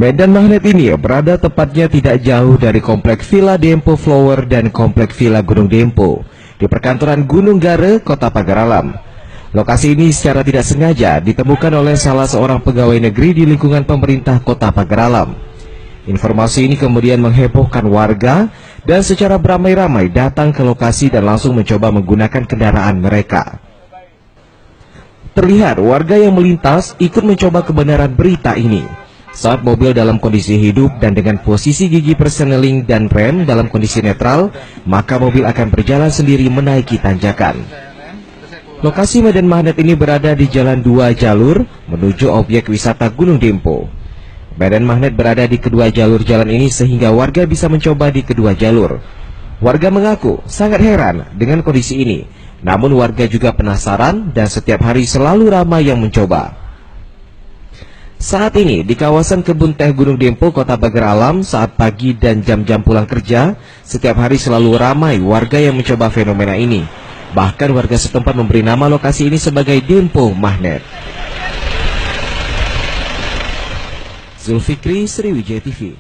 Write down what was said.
Medan magnet ini berada tepatnya tidak jauh dari Komplek Villa Dempo Flower dan Komplek Villa Gunung Dempo di perkantoran Gunung Gare, Kota Pagar Alam. Lokasi ini secara tidak sengaja ditemukan oleh salah seorang pegawai negeri di lingkungan pemerintah Kota Pagar Alam. Informasi ini kemudian menghebohkan warga dan secara beramai-ramai datang ke lokasi dan langsung mencoba menggunakan kendaraan mereka. Terlihat warga yang melintas ikut mencoba kebenaran berita ini. Saat mobil dalam kondisi hidup dan dengan posisi gigi perseneling dan rem dalam kondisi netral, maka mobil akan berjalan sendiri menaiki tanjakan. Lokasi medan magnet ini berada di jalan 2 jalur menuju objek wisata Gunung Dempo. Medan magnet berada di kedua jalur jalan ini sehingga warga bisa mencoba di kedua jalur. Warga mengaku sangat heran dengan kondisi ini, namun warga juga penasaran dan setiap hari selalu ramai yang mencoba. Saat ini di kawasan Kebun Teh Gunung Dempo, Kota Pagar Alam, saat pagi dan jam-jam pulang kerja, setiap hari selalu ramai warga yang mencoba fenomena ini. Bahkan warga setempat memberi nama lokasi ini sebagai Dempo Magnet. Zulfikri, Sriwijaya TV.